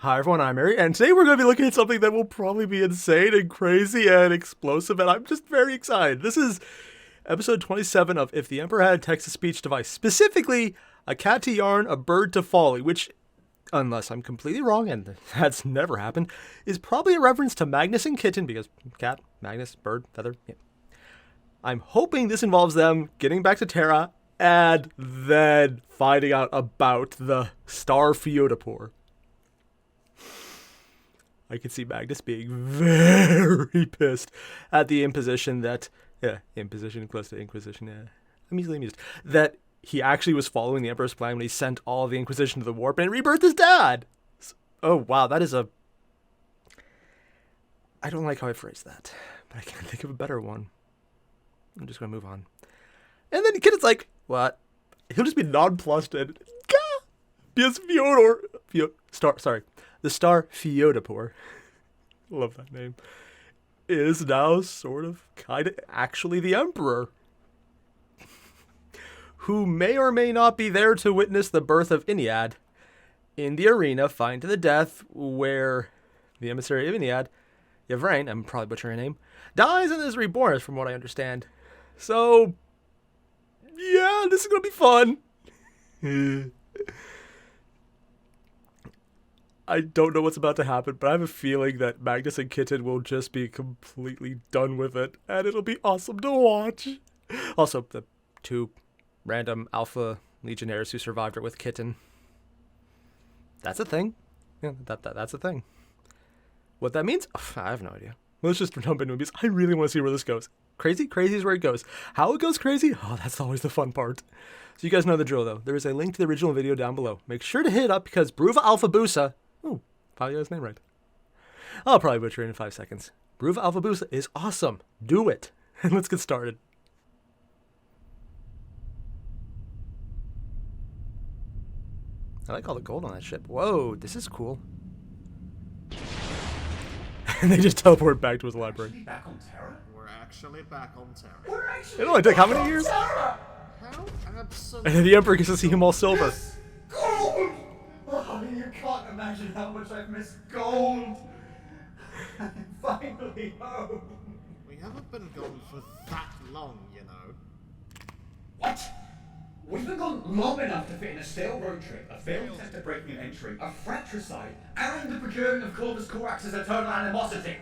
Hi everyone, I'm Airier, and today we're going to be looking at something that will probably be insane and crazy and explosive, and I'm just very excited. This is episode 27 of If the Emperor Had a Text-to-Speech Device, specifically a cat to yarn, a bird to folly, which, unless I'm completely wrong, and that's never happened, is probably a reference to Magnus and Kitten, because cat, Magnus, bird, feather, yeah. I'm hoping this involves them getting back to Terra, and then finding out about the Star Feodopore. I could see Magnus being very pissed at the imposition that, imposition close to Inquisition, I'm easily amused, that he actually was following the Emperor's plan when he sent all of the Inquisition to the warp and rebirthed his dad. Oh, wow, that is a... I don't like how I phrased that, but I can't think of a better one. I'm just going to move on. And then the kid is like, what? He'll just be nonplussed and, because the Star Feodopore, love that name, is now sort of, kind of, actually the Emperor, who may or may not be there to witness the birth of Iniad in the arena, fighting to the death, where the emissary of Iniad, Yvrain, I'm probably butchering her name, dies and is reborn, from what I understand. So, yeah, this is going to be fun. I don't know what's about to happen, but I have a feeling that Magnus and Kitten will just be completely done with it, and it'll be awesome to watch. Also, the two random alpha legionnaires who survived it with Kitten. That's a thing. Yeah, that's a thing. What that means? I have no idea. Let's just jump into it because I really want to see where this goes. Crazy? Crazy is where it goes. How it goes crazy? Oh, that's always the fun part. So you guys know the drill, though. There is a link to the original video down below. Make sure to hit it up because Bruva Alpha Busa... Ooh, probably got his name right. I'll probably butcher it in 5 seconds. Bruva Alpha Busa is awesome. Do it. And let's get started. I like all the gold on that ship. Whoa, this is cool. And they just teleport back to his library. Back on Terra? We're actually back on Terra. We're actually It only took how many years? Terra! How And absolutely... then the Emperor gets to see him all silver. Yes! Gold! Oh, you can't imagine how much I've missed gold! I'm finally home! We haven't been gone for that long, you know. What? We've been gone long enough to fit in a stale road trip, a failed attempt to break new entry, a fratricide, and the procuring of Corvus Corax's eternal animosity.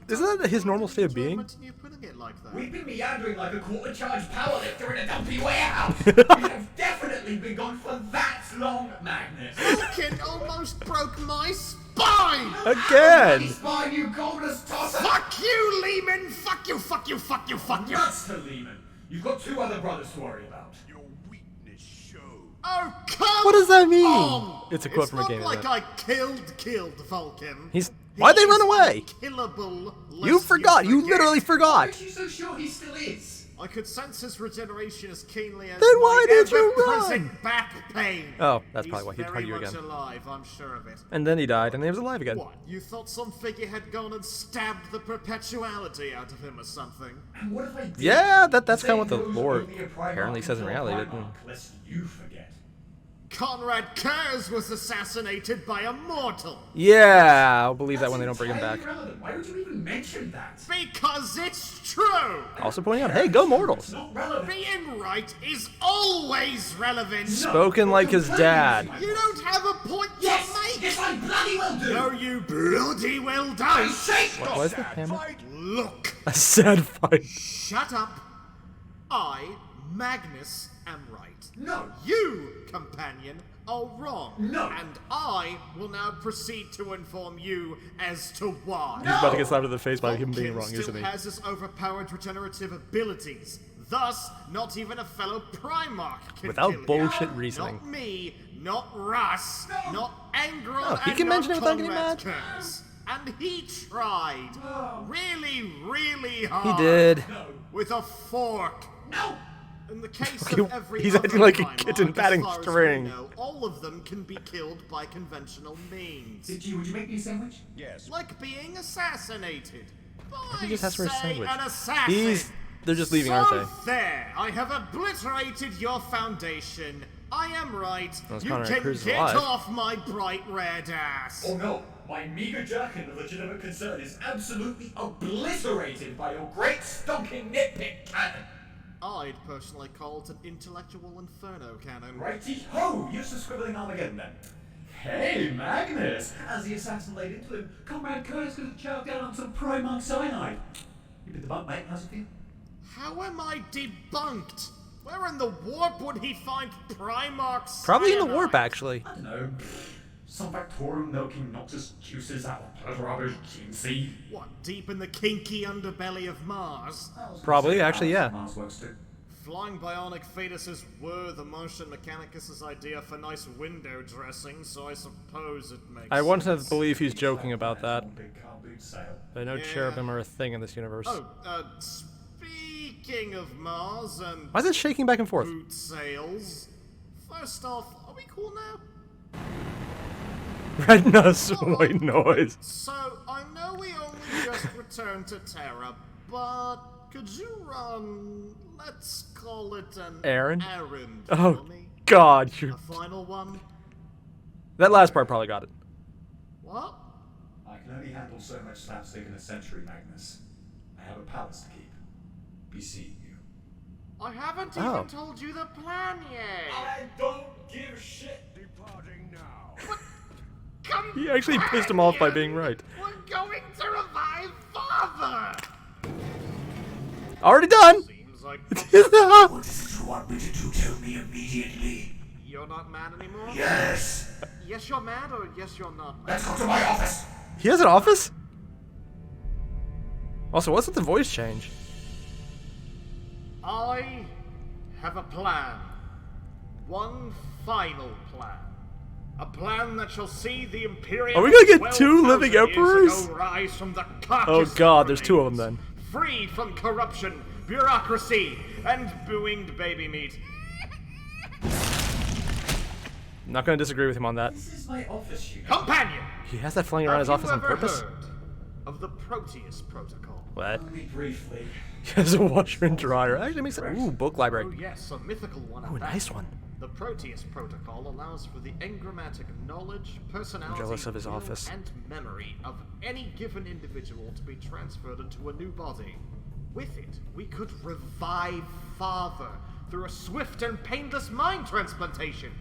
Isn't that his normal state of being? You putting it like that? We've been meandering like a quarter-charge powerlifter in a dumpy warehouse. We have definitely been gone for that long, Magnus. Vulkan almost broke my spine! Again! Spine, you godless tosser! Fuck you, Lehman! Fuck you, fuck you, fuck you, fuck you! Nuts to Lehman. You've got two other brothers to worry about. Your weakness shows. Oh, come What does that mean? on! It's a quote from a game, It's not isn't like I killed Vulkan. Why'd they run away? Killable. You forgot. You literally Why forgot. are you so sure he still is? I could sense his regeneration as keenly as Then why my did you ever-present run? back pain. Oh, that's He's probably why he'd hug very you much again. alive, I'm sure of it. And then he died, and he was alive again. What? You thought some figure had gone and stabbed the perpetuality out of him or something? And what if I did? Yeah, that's kind of what the Say lore those only a Primarch apparently says in until reality. Primarch, lest you forget. Conrad Kurz was assassinated by a mortal. Yeah, I'll believe that when they don't bring him entirely back. irrelevant. Why would you even mention that? Because it's true! Also pointing out, hey, go Mortals. It's not relevant. Being right is always relevant. Spoken like his dad. You don't have a point Yes! to make! Yes, I bloody well do! No, you bloody well I don't! say What was it, Hammer? Look! A sad fight. Shut up! I, Magnus, am right. No! You, companion, are wrong. No. And I will now proceed to inform you as to why. He's about to get slapped in the face by him being Vulkan wrong, still isn't he? has his overpowered regenerative abilities. Thus, not even a fellow Primarch can Without kill him. bullshit reasoning. Not me, not Russ, not Angron, No, he and can not mention it without getting Conrad mad. Kurz. And he tried. Really, really He hard. did. With a fork. No! In the case Okay, of every he's other acting like a Primarch, kitten as batting far as we string. know, all of them can be killed by conventional means. Would you make me a sandwich? Yes. Like being assassinated. He just asked for a By, say, sandwich. An assassin. They're just leaving, so aren't they? There, I have obliterated your foundation. I am right. That's You Conrad can Cruz get alive. off my bright red ass. Oh no, my meager jerkin of legitimate concern is absolutely obliterated by your great stonking nitpick cannon. I'd personally call it an intellectual inferno cannon. Righty-ho, used to scribbling Armageddon then. Hey, Magnus! As the assassin laid into him, Comrade Curtis could have chowed down on some Primark cyanide. You been debunked, mate. How's it feel? How am I debunked? Where in the warp would he find Primark Probably in the cyanide? warp, actually. I don't know. Some Factorum milking noxious juices out of rubbish teensy. What, deep in the kinky underbelly of Mars? Probably, actually, yeah. Mars works too. Flying bionic fetuses were the Martian Mechanicus' idea for nice window dressing, so I suppose it makes I want to sense. believe he's joking about that. One big car boot sale. But I know Yeah. cherubim are a thing in this universe. Oh, speaking of Mars and Why is it shaking back and forth? boot sales, first off, are we cool now? Redness white noise. So, I know we only just returned to Terra, but could you run, let's call it an Errand? errand Oh, for me? God, you're... A final one? That last part probably got it. What? I can only handle so much slapstick in a century, Magnus. I have a palace to keep. Be seeing you. I haven't Oh. even told you the plan yet! I don't give shit. Departing now. He actually pissed him off by being right. We're going to revive Father! Already done! Seems like What is it you want me to do? Tell me immediately. you're not mad anymore? Yes. Yes, you're mad, or yes, you're not mad? Let's go to my office. He has an office? Also, what's with the voice change? I have a plan. One final plan. A plan that shall see the Imperium Are we gonna get 12,000 two living years emperors? ago rise from the Oh carcass God, there's two of them remains, then. Freed from corruption, bureaucracy, and booinged baby meat. I'm not gonna disagree with him on that. This is my office, you. Companion! He has that flying around his Have office you on ever purpose? heard of the Proteus Protocol? What? Only briefly. He has a washer and dryer. Actually makes sense. Ooh, book Oh library. yes, a mythical one. Ooh, a at that. nice one. The Proteus Protocol allows for the engrammatic knowledge, personality, jealous of his will, office. and memory of any given individual to be transferred into a new body. With it, we could revive Father through a swift and painless mind transplantation.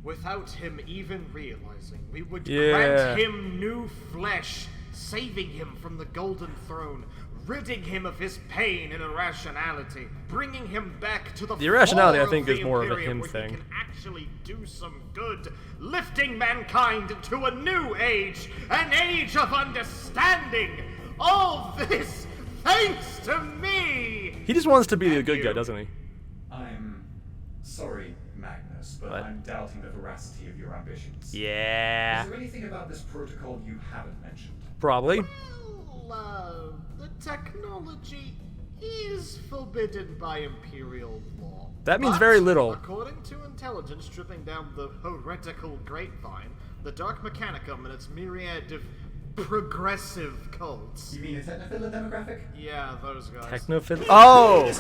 Without him even realizing, we would Yeah. grant him new flesh, saving him from the Golden Throne, ridding him of his pain and irrationality, bringing him back to the irrationality, I floor think, of is the more of a Imperium him where thing. He can actually do some good, lifting mankind into a new age, an age of understanding. All this thanks to me. He just wants to be the And good guy, you. doesn't he? I'm sorry, Magnus, but What? I'm doubting the veracity of your ambitions. Yeah. Is there anything about this protocol you haven't mentioned? Probably. Well, the technology is forbidden by Imperial law. That means But, very little. According to intelligence stripping down the heretical grapevine, the Dark Mechanicum and its myriad of progressive cults. You mean a technophila demographic? Yeah, those guys. Technophil. Oh!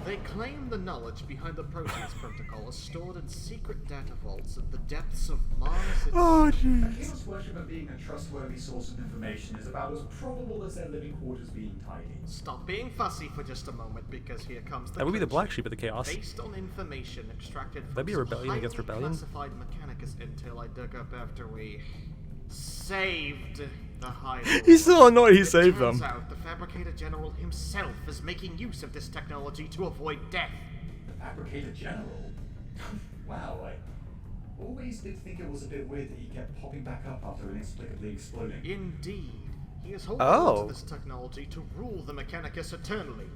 They claim the knowledge behind the Proteus Protocol is stored in secret data vaults at the depths of Mars itself. Oh, jeez. Chaos worshipper being a trustworthy source of information is about as probable as their living quarters being tidy. Stop being fussy for just a moment, because here comes the That would be the clincher. black sheep of the chaos. Based on information extracted from That'd be a some rebellion against highly rebellion? classified Mechanicus intel I dug up after we saved the hideout. He's still annoyed he saved Turns them. out the Fabricator General himself is making use of this technology to avoid death. The Fabricator General? Wow, I always did think it was a bit weird that he kept popping back up after inexplicably exploding. Indeed, he is holding Oh. on to this technology to rule the Mechanicus eternally.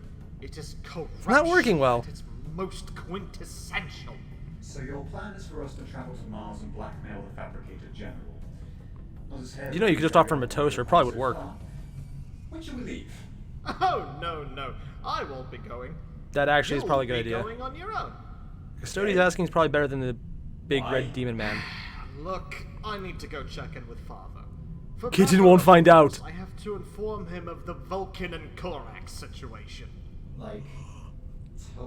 It is corruption Not working well. at its most quintessential. So your plan is for us to travel to Mars and blackmail the Fabricator General? Not as hairy You know, you could just offer him a toaster, it probably would so work. far. When should we leave? Oh, no. I won't be going. That actually is You'll probably a good be idea. going on your own. Custodian's asking is probably better than the big Why? red demon man. Look, I need to go check in with Father. For Kitten better won't or find worse, out. I have to inform him of the Vulkan and Korax situation. Like,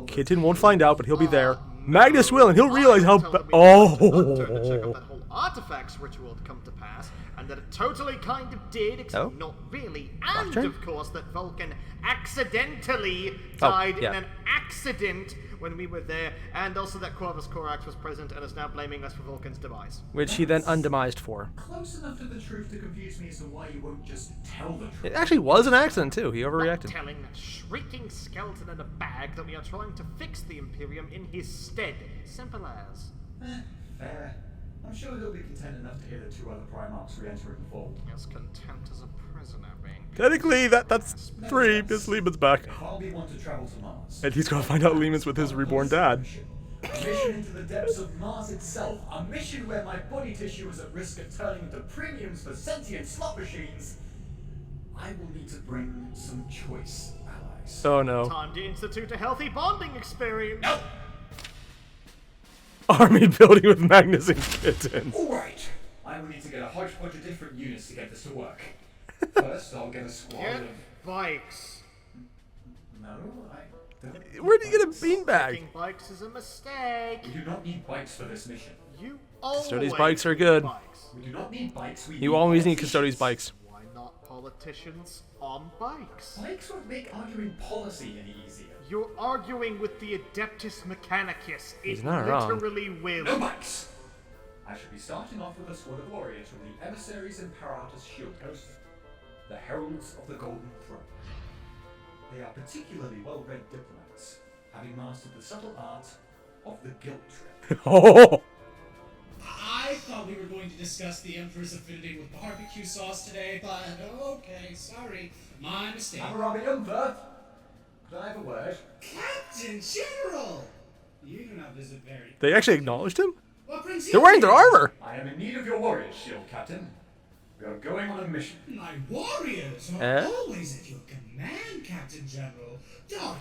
Kitten won't find out, but he'll be there. Magnus will, and he'll realize how oh. To check if that whole artifacts ritual had come to pass, and that it totally kind of did, except not really. And Doctor? of course that Vulkan accidentally died yeah. in an accident when we were there, and also that Corvus Corax was present and is now blaming us for Vulkan's demise. Which he then undemised for. Close enough to the truth to confuse me as to why you won't just tell the truth. It actually was an accident too. He Not overreacted. telling that shrieking skeleton in a bag that we are trying to fix the Imperium in his stead. Simple as. Fair. I'm sure he'll be content enough to hear the two other Primarchs re-entering the fold. As content as a prisoner being. Technically, that's 3 because Lehman's back. If I'll be one to travel to Mars, And he's gonna find out Lehman's with his reborn dad. a mission into the depths of Mars itself. A mission where my body tissue is at risk of turning into premiums for sentient slot machines. I will need to bring some choice allies. Oh no. Time to institute a healthy bonding experience. No! Army building with Magnus and Kitten. Alright! I will need to get a hodgepodge of different units to get this to work. First, I'll get a squad Get of... bikes. No, I don't... Where did you get a beanbag? Taking bikes is a mistake. We do not need bikes for this mission. You always Custodian's bikes are good. Bikes. We do not need bikes, we You always need Custodian's bikes. Why not politicians on bikes? Bikes would make arguing policy any easier. You're arguing with the Adeptus Mechanicus. He's It not wrong. literally will. No bikes! I should be starting off with a squad of warriors from the emissaries in Paratus Shield Coast, the heralds of the Golden Throne. They are particularly well-read diplomats, having mastered the subtle art of the guilt trip. Oh. I thought we were going to discuss the Emperor's affinity with barbecue sauce today, but okay, sorry. My mistake. Hammurabi Umber! Could I have a word? Captain General! You do not visit very... They actually acknowledged him? What brings you They're wearing their here? armor. I am in need of your warriors, Shield Captain. We are going on a mission. My warriors are Eh? always at your command, Captain General. Don't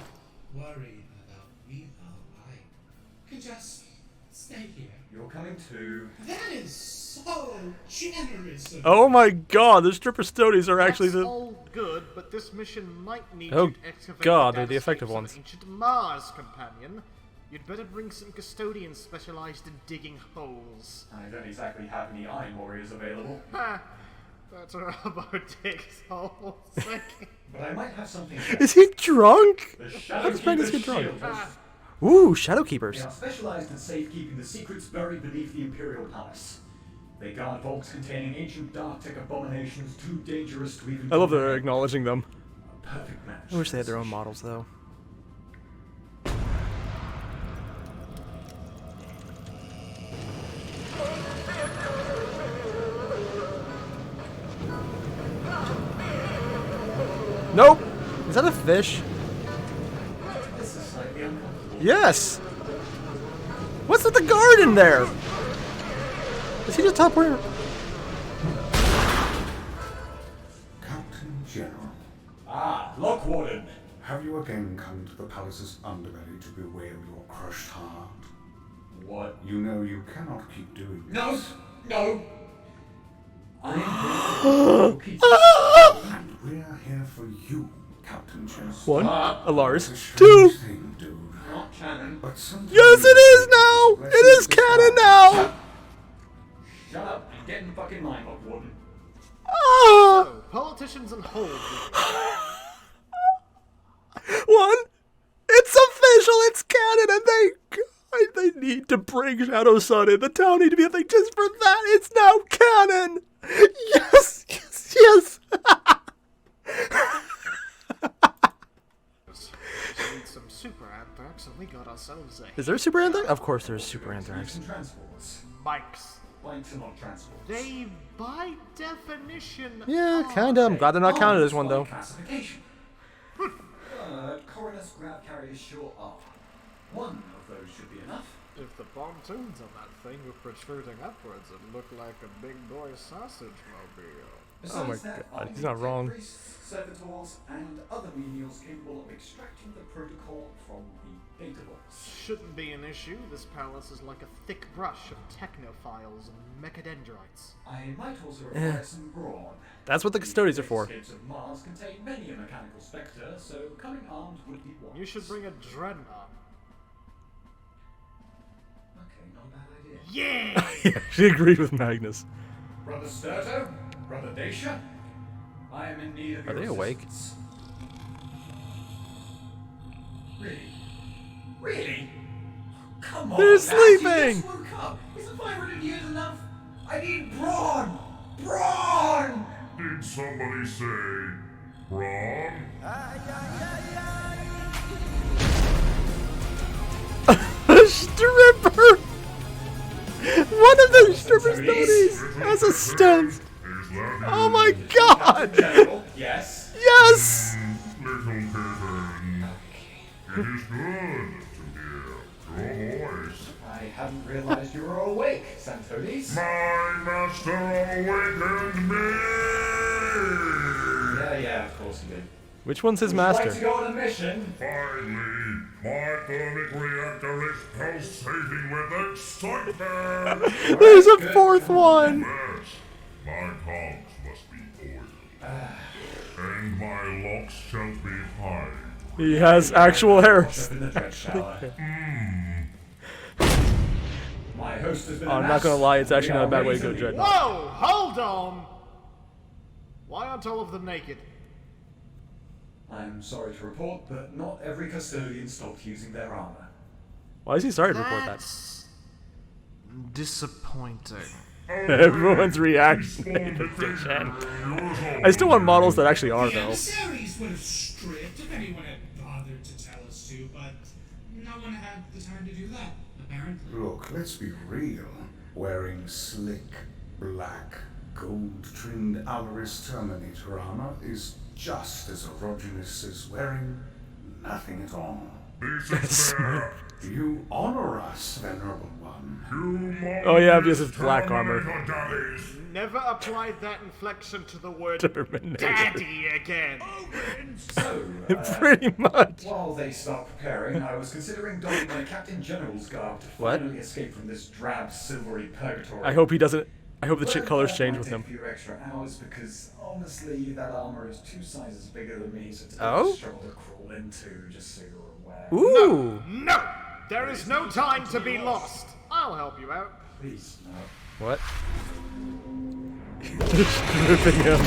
worry about me, though. I can just stay here. You're coming too. That is so generous of Oh my god, the stripper Stodies are actually That's the... all good, but this mission might need Oh you to excavate God, the they're the effective datascapes of ones. Ancient Mars, companion. You'd better bring some custodians specialized in digging holes. I don't exactly have any Iron Warriors available, Ha! That's a rubber digs holes. but I might have something. Is he drunk? The How does Magnus Shadowkeeper's get drunk? Shield Post. Ooh, They Shadowkeepers. are specialized in safekeeping the secrets buried beneath the Imperial Palace. They guard vaults containing ancient dark tech abominations too dangerous to even... I love that they're acknowledging them. A perfect match. I wish they had their own models though. Nope. Is that a fish? This is slightly uncomfortable. Yes. What's with the guard in there? Is he just teleporting? Captain General, Ah, Lock Warden. have you again come to the palace's underbelly to bewail your crushed heart? What? You know you cannot keep doing this. No! No! I am here And we're here for you, Captain General. One. Ah. A Lars. It's a Two. strange thing, dude. not canon. But sometimes Yes, it is now. It is canon now. Shut up and get in the fucking line, Lock Warden. Ah. So, politicians and holes. One. It's official. It's canon, and they need to bring Shadow Sun in. The town need to be a thing just for that. It's now canon. Yes. Yes. Yes. Need some super anthrax, and we got ourselves a Is there a super anthrax? Of course, there's super Use anthrax. some transports. bikes. Bikes are not transports. They, by definition, Yeah, are. kinda. I'm glad they're not counted as one though. Classification. Coroner's grab carriers sure are. One of those should be enough. If the pontoons on that thing were protruding upwards, it looked like a big boy sausage mobile. Oh my Besides that, God, I he's not wrong. priests, servitors, and other menials capable of extracting the protocol from the data logs. Shouldn't be an issue. This palace is like a thick brush of technophiles and mechadendrites. I might also require some brawn. That's what the custodians are for. The escapes of Mars contain many a mechanical spectre, so coming armed would be wise. You should bring a dreadnought. Okay, not a bad idea. Yeah! He actually agreed with Magnus. Brother Sturto, Brother Dacia, I am in need of Are your they awake? assistance. Really? Really? Come on, They're lads, sleeping! You just woke up. Isn't 500 years enough? I need brawn! Brawn! Did somebody say wrong? A stripper! One of the stripper's toadies has a stunt! Is that Oh my God! General, yes? Yes! little kitten? It is good to hear your voice. I hadn't realized you were awake, Santones. My master awakened me! Yeah, of course you did. Which one's his Would you like master? to go on a mission? Finally, my thermic reactor is pulsating with excitement! There's a Good. fourth one! Yes, my tongues must be oily. And my locks shall be high. He has actual hairs. Up in the dread shower. My host has been I'm not gonna lie, it's actually We not a are bad way ready to go leave. dreadnought. Whoa! Hold on! Why aren't all of them naked? I'm sorry to report, but not every custodian stopped using their armor. Why is he sorry to report that? That's disappointing. Everyone's reaction. I still want models that actually are, The though. emissaries would have stripped if anyone had bothered to tell us to, but no one had the time to do that, apparently. Look, let's be real. Wearing slick, black, gold-trimmed Alaris Terminator armor is just as erogenous as wearing nothing at all. This is fair. You honor us, Venerable One. Oh yeah, because it's black armor. Daddies. Never applied that inflection to the word Terminator. daddy again. So, Pretty much. while they start preparing, I was considering donning my Captain General's garb to What? finally escape from this drab, silvery purgatory. I hope he doesn't. I hope the But chick colors that change might with take him. a few extra hours because honestly, that armor is 2 sizes bigger than me, so it's a Oh? struggle to crawl into. Just so you're aware. Ooh. No! There is no time to be lost. I'll help you out. Please, no. What? Stripping him.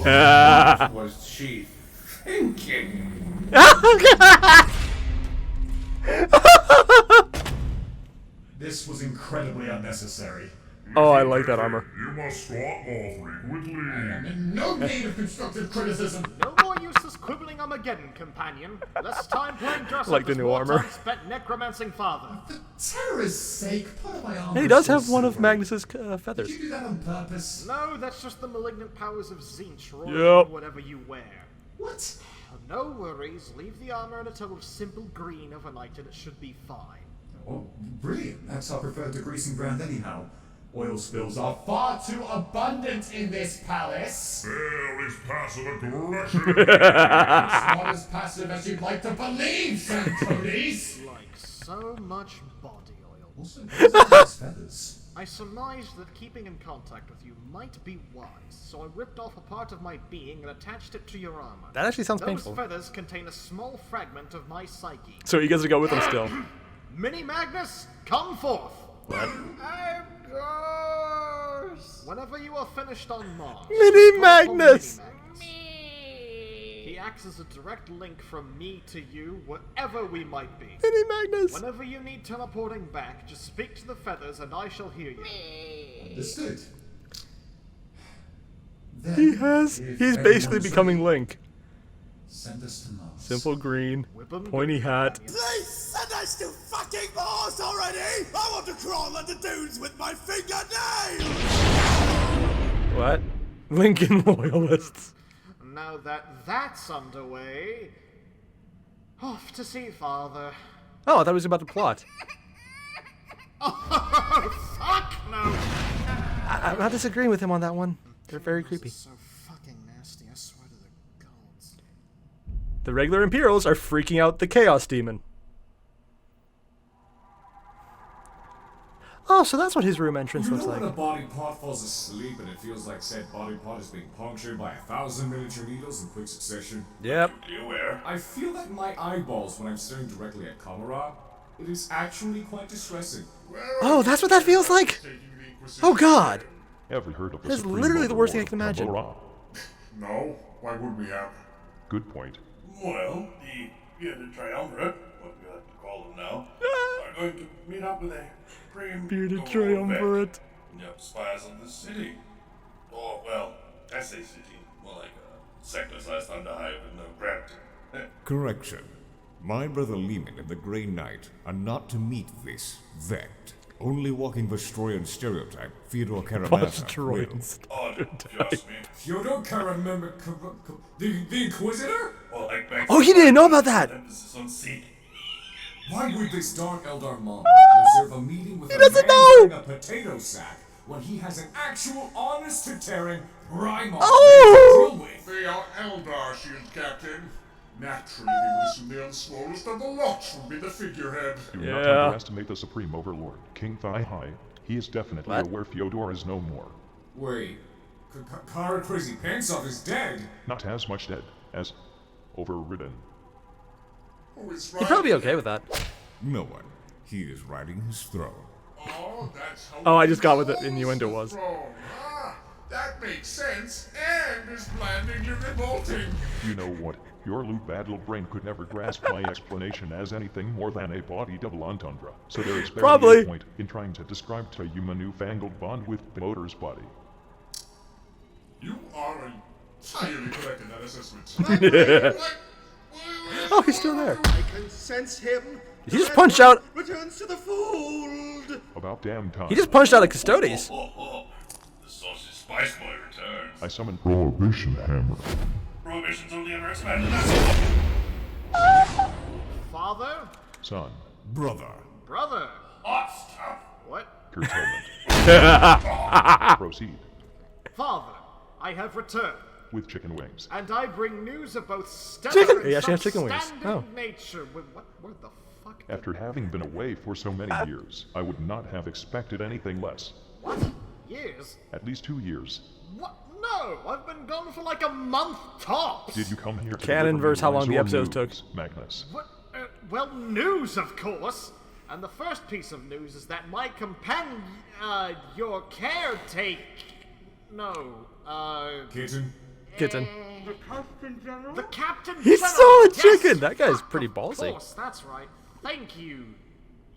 Ah. What was she thinking? This was incredibly unnecessary. Oh, I like that armor. You must squat more frequently. I'm in no need of constructive criticism. No more useless quibbling Armageddon, companion. Less time playing dress Like up the as new more armor. time spent necromancing father. For terror's sake, part of my armor And he does is have still one of silver. Magnus's Did feathers. you do that on purpose? No, that's just the malignant powers of Zinch rolling Yep. on whatever you wear. What? No worries, leave the armor in a tub of simple green overnight and it should be fine. Oh, brilliant. That's our preferred degreasing brand anyhow. Oil spills are far too abundant in this palace. There is passive aggression. It's not as passive as you'd like to believe, Santones. Like so much body oil. Also, those are nice feathers. I surmised that keeping in contact with you might be wise, so I ripped off a part of my being and attached it to your armor. That actually sounds Those painful. feathers contain a small fragment of my psyche. So you guys will go with him still. Mini Magnus, come forth! What? Of course! Whenever you are finished on Mars, Mini call for Magnus! Mini Magnus. He acts as a direct link from me to you, wherever we might be. Mini Magnus. Whenever you need teleporting back, just speak to the feathers and I shall hear you. Understood. Then, He has. if He's basically anyone's becoming Link. Send us to Mars. Simple green, Whip 'em pointy good, hat. companion. Please send us to fucking Mars already! I want to crawl on the dunes with my fingernails! What? Lincoln loyalists. Now that that's underway, off to see father. Oh, I thought he was about to plot. Oh, fuck no! I'm not disagreeing with him on that one. They're very creepy. So fucking nasty, I swear to the gods. The regular Imperials are freaking out the Chaos Demon. Oh, so that's what his room entrance You looks know like. when a body part falls asleep and it feels like said body part is being punctured by 1,000 miniature needles in quick succession? Yep. Be aware. I feel that my eyeballs when I'm staring directly at camera. It is actually quite distressing. Oh, that's what that feels like? Oh, God. Ever heard of the That's Supreme literally the worst thing I Overlord can imagine. Kamara? No, why would we have? Good point. Well, the bearded triumvirate, what we like to call them now, are going to meet up with a supreme Bearded Overlord triumvirate. vet. Yep, spies of the city. Or, well, I say city, more like a sector-sized underhive with no gravity. Correction. My brother Lehman and the Grey Knight are not to meet this vet. Only walking Vestroyan stereotype, Fyodor Karamazov will. Odd, just me. Fyodor Karamazov, the Inquisitor? Well, like back Oh, he didn't know about that. emphasis on seek. Why would this dark Eldar monk reserve a meeting with a doesn't man know! wearing a potato sack when he has an actual honest-to-tearing Primarch Oh! to deal with? They are Eldar, shield captain. Naturally, they would assume the unswallest of the lots would be the figurehead. Do Yeah. not underestimate the Supreme Overlord, King Thigh-High. He is definitely What? aware Fyodor is no more. Wait, Kara Crazy Pantsov is dead? Not as much dead as overridden. Who is He'd probably be okay with that. No one. He is riding his throne. Oh, that's how Oh, I just got what the innuendo was. Ah, that makes sense, and is blandingly revolting. You know what? Your loot battle brain could never grasp my explanation as anything more than a body double entendre. So there is barely Probably. a point in trying to describe to you my newfangled bond with the motor's body. You are entirely correct in that assessment. Oh, he's still there. I can sense him. He just punched out. Returns to the fold. About damn time. He just punched out a Custodes. The saucy spice boy returns. I summoned Prohibition Hammer. Prohibition's only underestimated. Father? Son. Brother. Brother? Hot stuff. What? Curtailment. Proceed. Father, I have returned, With chicken wings. and I bring news of both stellar Chicken- and he actually has chicken wings. substanding Oh. nature. Where the fuck? After having been away for so many years, I would not have expected anything less. What? Years? At least 2 years. What? No, I've been gone for like a month tops. Did you come here to Canon deliver versus how long lies the or episodes took. news, Magnus? What? Well, news, of course. And the first piece of news is that my companion, your caretaker, Kitten? Kitten. the captain. He General, saw a yes! chicken. That guy's pretty Of ballsy. course, that's right. Thank you.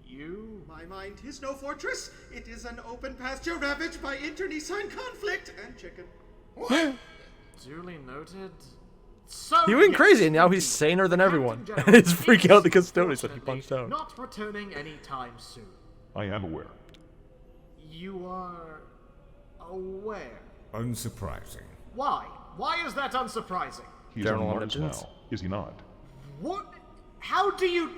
You? My mind is no fortress. It is an open pasture ravaged by internecine conflict and chicken. Duly noted. So He went yes, crazy, and now he's saner than everyone. Captain And he's General freaking out the is Custodes that he unfortunately punched out. Not returning anytime soon. I am aware. You are aware. Unsurprising. Why? Why is that unsurprising? He's General on Mars Omnipotence. now, is he not? What? How do you?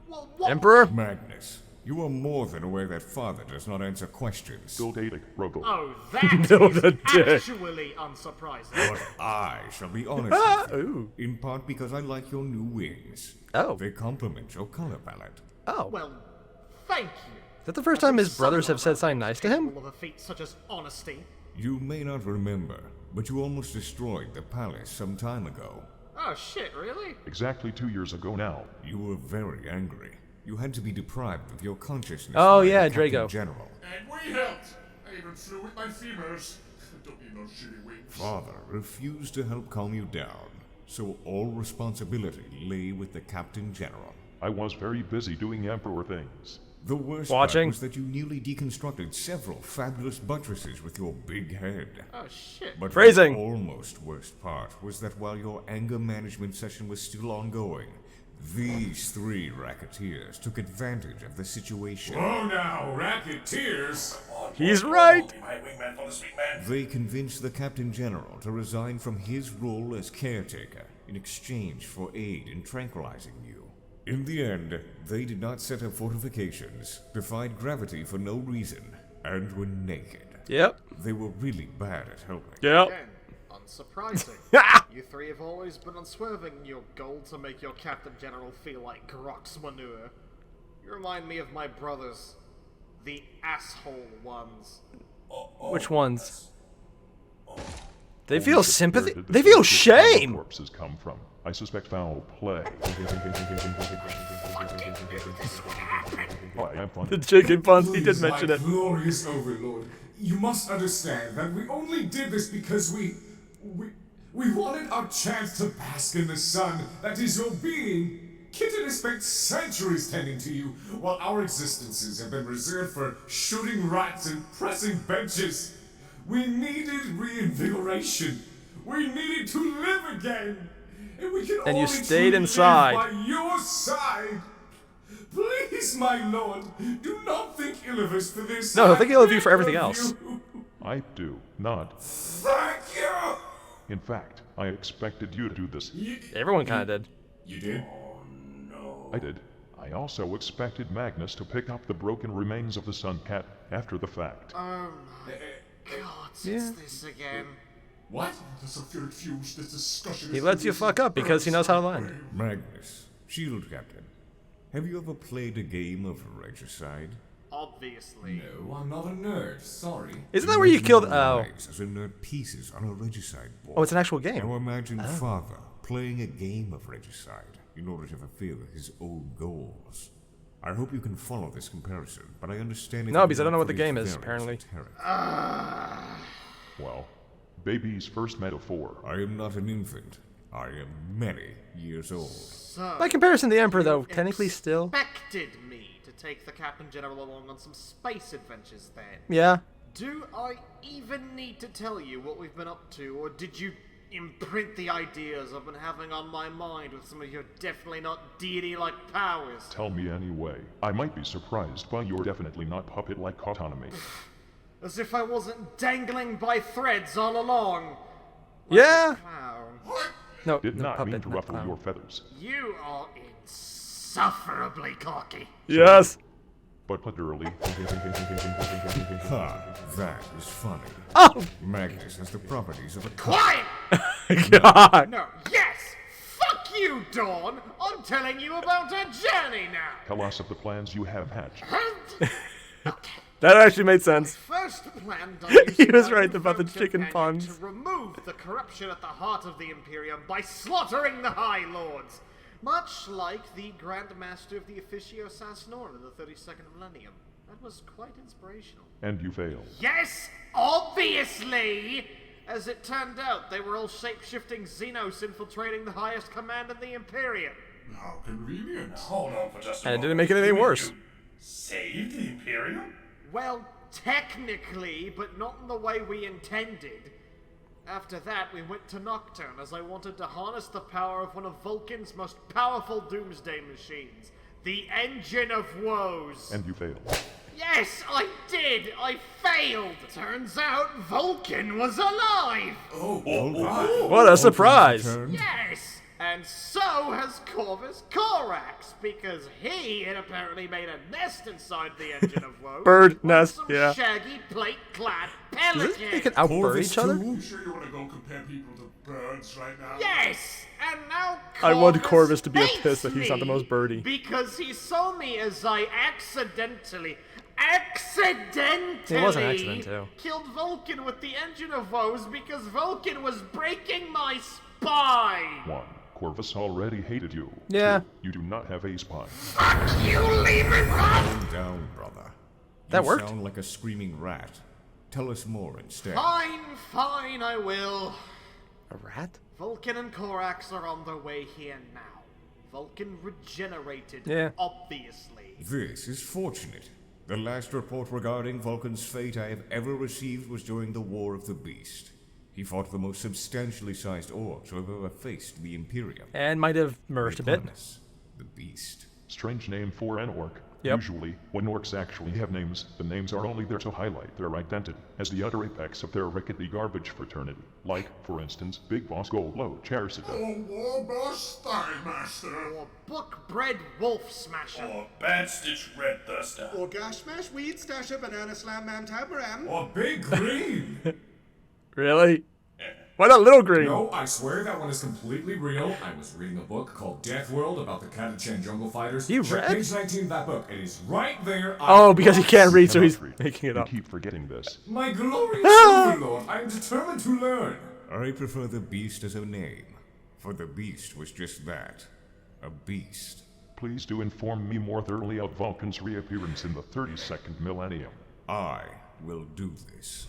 What? Emperor? Magnus, you are more than aware that father does not answer questions. Still dating, Robo. Oh, that No, is the dick. actually unsurprising. But I shall be honest with you. Ooh. In part because I like your new wings. Oh. They complement your color palette. Oh. Well, thank you. Is that the first time his brothers have said something nice to him? Capable of a feat such as honesty. You may not remember, but you almost destroyed the palace some time ago. Oh shit, really? Exactly 2 years ago now. You were very angry. You had to be deprived of your consciousness. Oh, by the yeah, Captain Drago. General. And we helped. I even flew with my femurs. Don't need no shitty wings. Father refused to help calm you down, so all responsibility lay with the Captain General. I was very busy doing Emperor things. The worst Watching. part was that you nearly deconstructed several fabulous buttresses with your big head. Oh shit. But Phrasing. the almost worst part was that while your anger management session was still ongoing, these three racketeers took advantage of the situation. Oh, now, racketeers! He's right. Be my wingman for the sweet man. They convinced the Captain General to resign from his role as caretaker in exchange for aid in tranquilizing you. In the end, they did not set up fortifications, defied gravity for no reason, and were naked. Yep. They were really bad at helping. Yep. Again, unsurprising. You three have always been unswerving in your goal to make your Captain General feel like Grok's manure. You remind me of my brothers. The asshole ones. Which ones? They feel sympathy. They feel shame. Corpses come from. I suspect foul play. Oh, I have fun. The chicken puns. He did mention it. Glorious overlord, you must understand that we only did this because we wanted our chance to bask in the sun that is your being. Kitten has spent centuries tending to you, while our existences have been reserved for shooting rats and pressing benches. We needed reinvigoration. We needed to live again. And we can only you stayed inside. live by your side. Please, my lord, do not think ill of us for this. No, think ill of you for everything else. I do not. Thank you. In fact, I expected you to do this. Everyone kind of did. You did? I did. I also expected Magnus to pick up the broken remains of the Sun Cat after the fact. Oh my god, it's this again. What? The sulfuric fumes, this discussion. He lets you fuck up because he knows how to land. Magnus, shield captain, have you ever played a game of Regicide? Obviously. No, I'm not a nerd. Sorry. Isn't that where you killed? Oh. Lives as inert pieces on a Regicide board. Oh, it's an actual game. Now imagine Father playing a game of Regicide in order to fulfill his own goals. I hope you can follow this comparison, but I understand it. No, because I don't know what the game is, apparently. Well, baby's first metaphor. I am not an infant. I am many years old. So, By comparison, the Emperor, though, technically still. expected me to take the Captain General along on some space adventures then. Yeah. Do I even need to tell you what we've been up to, or did you imprint the ideas I've been having on my mind with some of your definitely not deity-like powers? Tell me anyway. I might be surprised by your definitely not puppet-like autonomy. As if I wasn't dangling by threads all along. Yeah. Clown. No, Did no, not puppet, mean to not ruffle clown. your feathers. You are insufferably cocky. Yes. But literally. Ha, that is funny. Oh. Magnus has the properties of a Quiet! God. No, yes! Fuck you, Dawn! I'm telling you about our journey now! Tell us of the plans you have hatched. Okay. That actually made sense. First planned on He using was my right about the Vulkan chicken companion puns. to remove the corruption at the heart of the Imperium by slaughtering the High Lords, much like the Grand Master of the Officio Sasnoran in the 32nd millennium. That was quite inspirational. And you failed. Yes, obviously! As it turned out, they were all shape-shifting Xenos infiltrating the highest command in the Imperium. How convenient. Hold on for just a And it moment. didn't make it any worse. Saved the Imperium? Well, technically, but not in the way we intended. After that, we went to Nocturne as I wanted to harness the power of one of Vulkan's most powerful doomsday machines, the Engine of Woes. And you failed. Yes, I did! I failed! Turns out Vulkan was alive! What a surprise. Yes! And so has Corvus Corax, because he had apparently made a nest inside the Engine of Woe. Bird with nest, some yeah. shaggy plate-clad Does it pelican. they can outbird each other? You sure you want to go compare people to birds right now? Yes! And now I want Corvus to be hates pissed that he's not the me most birdie. Because he saw me as I accidentally It was an accident, too. killed Vulkan with the Engine of Woes because Vulkan was breaking my spine! 1. Corvus already hated you. Yeah. 2. You do not have a spine. You leave it Calm down, brother. That You worked? sound like a screaming rat. Tell us more instead. Fine, I will. A rat? Vulkan and Corax are on their way here now. Vulkan regenerated, Yeah. obviously. This is fortunate. The last report regarding Vulcan's fate I have ever received was during the War of the Beast. He fought the most substantially sized orc to have ever faced the Imperium. And might have merged a bit. Magnus, the Beast. Strange name for an orc. Yep. Usually, when orcs actually have names, the names are only there to highlight their identity as the utter apex of their rickety garbage fraternity. Like, for instance, Big Boss Goldlow Charisida. Or Warboss Thigh-Master. Or Book-Bred Wolf Smasher. Or Bad Stitch Red Thirster. Or Gash Mash Weed Stasher Banana Slam Man Tabaram. Or Big Green. Really? Why not Little Green? No, I swear that one is completely real. I was reading a book called Death World about the Katan Jungle Fighters. You Check read? page 19 of that book. It is right there. Oh, because he can't read, so he's Cannot read. making it You up. keep forgetting this. My glorious overlord, I am determined to learn. I prefer the beast as a name, for the beast was just that, a beast. Please do inform me more thoroughly of Vulkan's reappearance in the 32nd millennium. I will do this.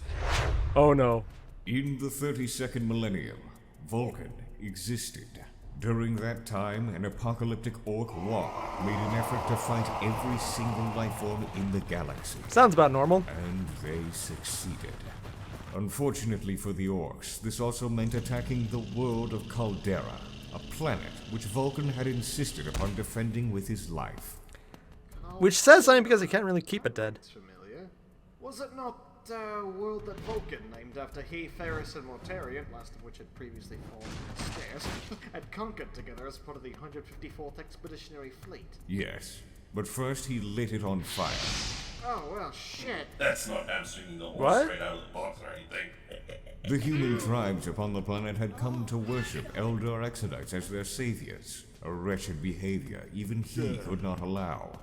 Oh no. In the 32nd millennium, Vulkan existed. During that time, an apocalyptic orc war made an effort to fight every single life form in the galaxy. Sounds about normal. And they succeeded. Unfortunately for the orcs, this also meant attacking the world of Caldera, a planet which Vulkan had insisted upon defending with his life. Which says something because he can't really keep it dead. It's familiar. Was it not a world that Vulkan, named after he, Ferris, and Mortarion, last of which had previously fallen in stairs, had conquered together as part of the 154th Expeditionary Fleet? Yes, but first he lit it on fire. Oh, well, shit. That's not hamstringing the horse What? straight out of the box or anything. The human tribes upon the planet had come to worship Eldar Exodites as their saviors, a wretched behavior even he could not allow.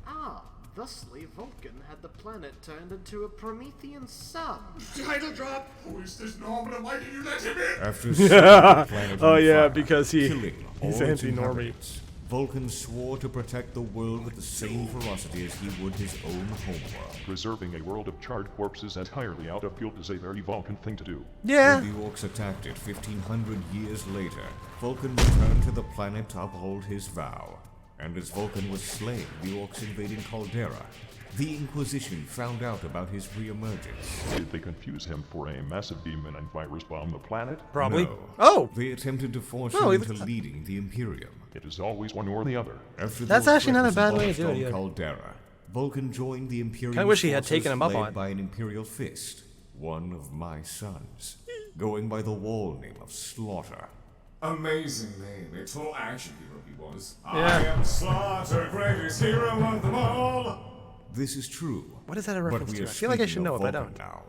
Ah, thusly Vulkan had the planet turned into a Promethean sun. Title drop. Who is this Norman and why did you let him in? After setting the planet Oh on yeah, fire, because killing he's all its anti-normie. inhabitants, Vulkan swore to protect the world with the same ferocity as he would his own homeworld. Preserving a world of charred corpses entirely out of field is a very Vulcan thing to do. Yeah. When the orcs attacked it 1,500 years later, Vulkan returned to the planet to uphold his vow. And as Vulkan was slain, the orcs invading Caldera. The Inquisition found out about his reemergence. Did they confuse him for a massive demon and virus bomb the planet? Probably. No. Oh! They attempted to force No, him he into looks- leading the Imperium. It is always one or the other. After That's those actually not a threats bad way to do it abolished either. on Caldera, Vulkan joined the Imperium Kinda wish he had forces taken him up led on it. by an Imperial fist, one of my sons, going by the wall name of Slaughter. Amazing name. A total action hero he was. Yeah. I am Slaughter, greatest hero of them all. This is true. What is that a but reference we to? are I feel like I speaking should know of if I Vulkan don't. now.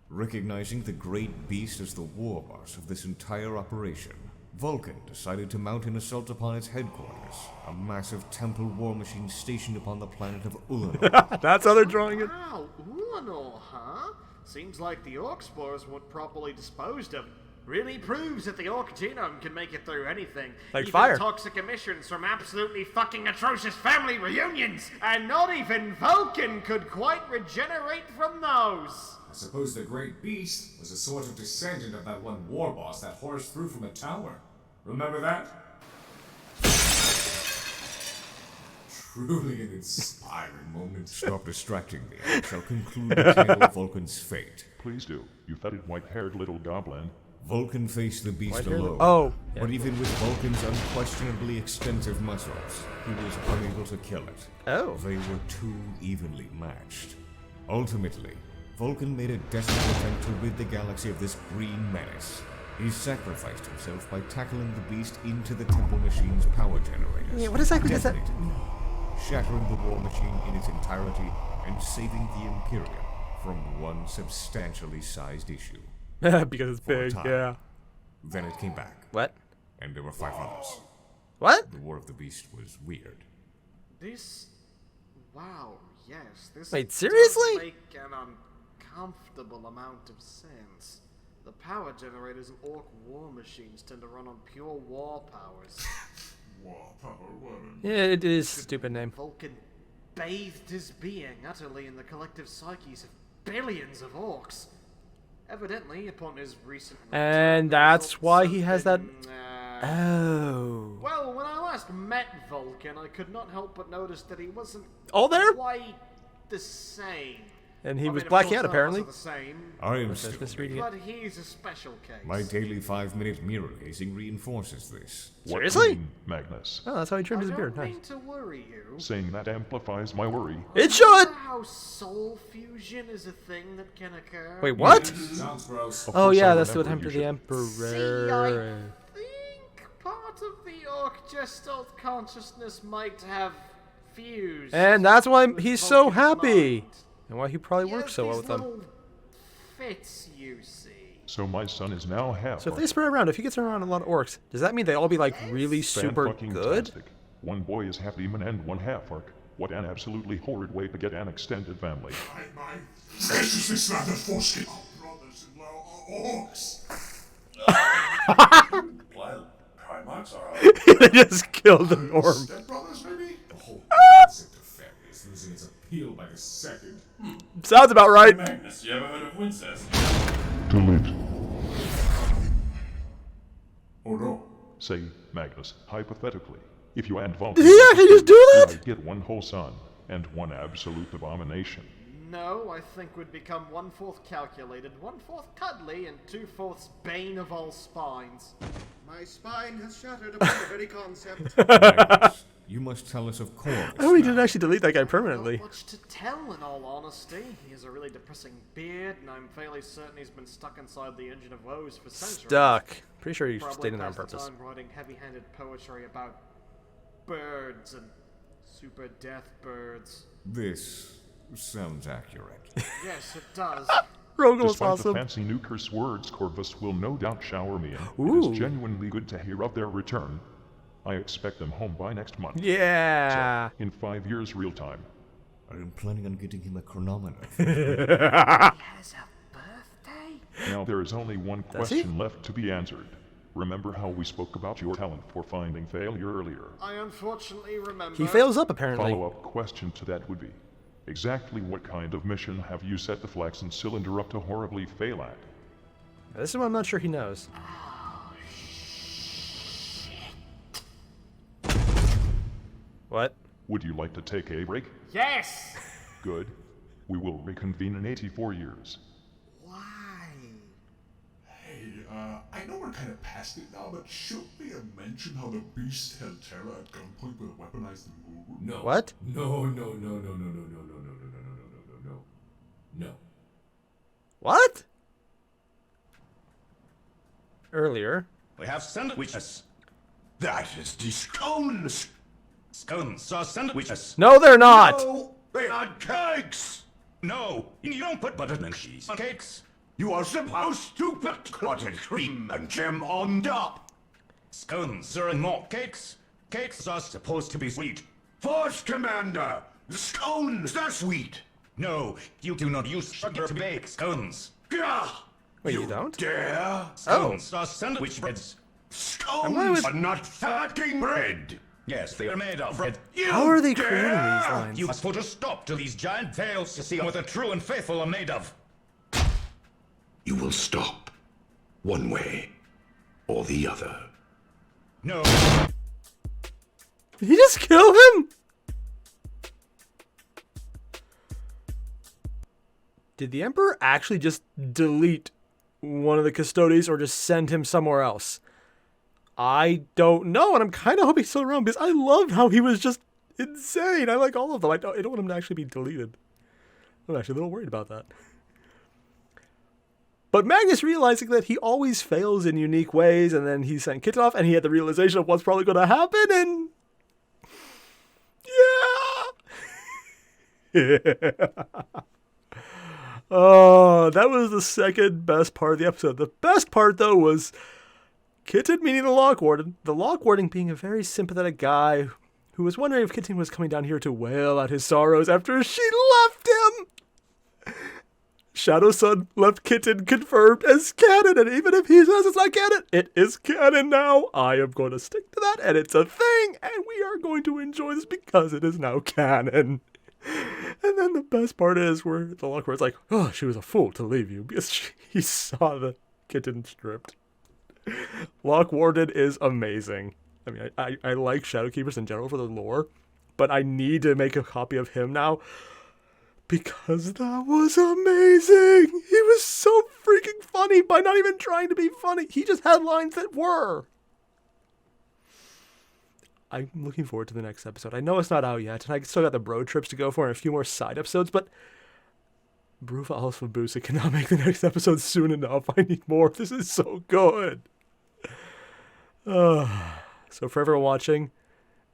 Recognizing the great beast as the war boss of this entire operation, Vulkan decided to mount an assault upon its headquarters, a massive temple war machine stationed upon the planet of Ulanor. That's how they're drawing it. Wow, Ulanor, huh? Seems like the orc spores weren't properly disposed of. Really proves that the orc genome can make it through anything. Like even fire. toxic emissions from absolutely fucking atrocious family reunions. And not even Vulkan could quite regenerate from those. I suppose the great beast was a sort of descendant of that one war boss that Horus threw from a tower. Remember that? Truly an inspiring moment. Stop distracting me. I shall conclude the tale of Vulkan's fate. Please do. You fetid white-haired little goblin. Vulkan faced the beast White-haired- alone. Oh, yeah. But even with Vulkan's unquestionably extensive muscles, he was unable to kill it. Oh. They were too evenly matched. Ultimately, Vulkan made a desperate attempt to rid the galaxy of this green menace. He sacrificed himself by tackling the beast into the temple machine's power generators. Yeah, what exactly does that- detonating them, shattering the war machine in its entirety and saving the Imperium from one substantially sized issue. Because it's For a big, time. yeah. Then it came back, What? and there were 5 others. What? The War of the Beast was weird. This... Wow, yes, this Wait, does seriously? make an uncomfortable amount of sense. The power generators in orc war machines tend to run on pure war powers. War power woman. Yeah, it is a stupid name. Vulkan bathed his being utterly in the collective psyches of billions of orcs. Evidently, upon his recent And return, that's results why have he has that... been, Oh. Well, when I last met Vulkan, I could not help but notice that he wasn't All there? quite the same. And he I was mean, of Black course, Cat, none of us apparently. are the same, I am Just still misreading it. but he's a special case. My daily 5-minute mirror gazing reinforces this. What Seriously? do you mean, Magnus? Oh, that's how he I trimmed his don't beard. Nice. mean to worry you. Saying that amplifies my worry. It should! Remember how soul fusion is a thing that can occur? Wait, what? Sounds gross. Of Oh course I yeah, that's what remember, happened to the you should. Emperor. See, I think part of the Orc Gestalt consciousness might have fused. And that's why with he's so Vulkan's happy. mind. And why he probably He works has so well these with them. little fits, you see. So my son is now half. So if they spread around, if he gets around a lot of orcs, does that mean they all be like really super good? Fan-fucking-tastic. One boy is half demon and one half orc. What an absolutely horrid way to get an extended family. My graciously slathered foreskin. Our brothers-in-law are orcs. Well, Primarchs are out. They just killed the orc. Stepbrothers, maybe? The whole concept of family is losing its appeal by the second. Sounds about right. Magnus, you ever heard of Wincest? Delete. Oh no. Say, Magnus, hypothetically, if you and Vulkan Did he actually just do that? you might get one whole son and one absolute abomination. No, I think we'd become 1/4 calculated, 1/4 cuddly, and 2/4 bane of all spines. My spine has shattered upon the very concept. Magnus, you must tell us of Corvus. Oh, he now. didn't actually delete that guy permanently. Not much to tell, in all honesty. He has a really depressing beard, and I'm fairly certain he's been stuck inside the Engine of Woes for centuries. Stuck. Pretty sure he Probably stayed in there on passed the purpose. time writing heavy-handed poetry about birds and super death birds. This sounds accurate. Yes, it does. Rogel is Despite the awesome. fancy new curse words Corvus will no doubt shower me in, it Ooh. is genuinely good to hear of their return. I expect them home by next month. Yeah. So, in 5 years real time. I am planning on getting him a chronometer. He has a birthday? Now there is only one Does he? question left to be answered. Remember how we spoke about your talent for finding failure earlier? I unfortunately remember. He fails up apparently. Follow-up question to that would be, exactly what kind of mission have you set the flaxen cylinder up to horribly fail at? This is what I'm not sure he knows. What? Would you like to take a break? Yes! Good. We will reconvene in 84 years. Why? Hey, I know we're kind of past it now, but should we have mentioned how the beast held Terra at gunpoint with a weaponized remover? No. What? No, no, no, no, no, no, no, no, no, no, no, no, no, no. No. What? Earlier. We have sandwiches. That is the scones. Scones are sandwiches. No, they're not. No, they are cakes. No, you don't put butter and cheese on cakes. You are supposed to put clotted cream and jam on top. Scones are not cakes. Cakes are supposed to be sweet. Force Commander, the scones are sweet. No, you do not use sugar to bake scones. Gah! Wait, you don't? Dare? Scones are sandwich breads. Scones are not fucking bread. Yes, they are made of bread. How are they creating these lines? You must put a stop to these giant tales to see what the true and faithful are made of. You will stop. One way or the other. No. Did he just kill him? Did the Emperor actually just delete one of the custodies or just send him somewhere else? I don't know, and I'm kind of hoping he's still around because I loved how he was just insane. I like all of them. I don't want him to actually be deleted. I'm actually a little worried about that. But Magnus realizing that he always fails in unique ways, and then he sent Kitten off, and he had the realization of what's probably going to happen, and... Yeah! Oh, that was the second best part of the episode. The best part, though, was Kitten meeting the Lock Warden. The Lock Warden being a very sympathetic guy who was wondering if Kitten was coming down here to wail out his sorrows after she left him. Shadow Sun left Kitten confirmed as canon, and even if he says it's not canon, it is canon now. I am going to stick to that, and it's a thing, and we are going to enjoy this because it is now canon. And then the best part is where the Lock Warden's like, oh, she was a fool to leave you because he saw the Kitten stripped. Lock Warden is amazing. I mean, I like Shadowkeepers in general for the lore, but I need to make a copy of him now because that was amazing. He was so freaking funny by not even trying to be funny. He just had lines that were. I'm looking forward to the next episode. I know it's not out yet, and I still got the road trips to go for and a few more side episodes, but Bruva Alpha Boosa cannot make the next episode soon enough. I need more. This is so good. So for everyone watching,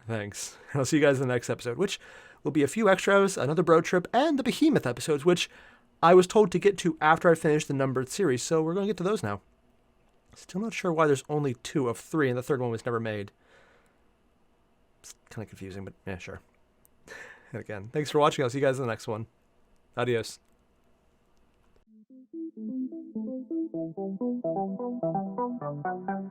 thanks. I'll see you guys in the next episode, which will be a few extras, another bro trip, and the Behemoth episodes, which I was told to get to after I finish the numbered series, so we're going to get to those now. Still not sure why there's only 2 of 3, and the third one was never made. It's kind of confusing, but yeah, sure. And again, thanks for watching. I'll see you guys in the next one. Adios. Thank you.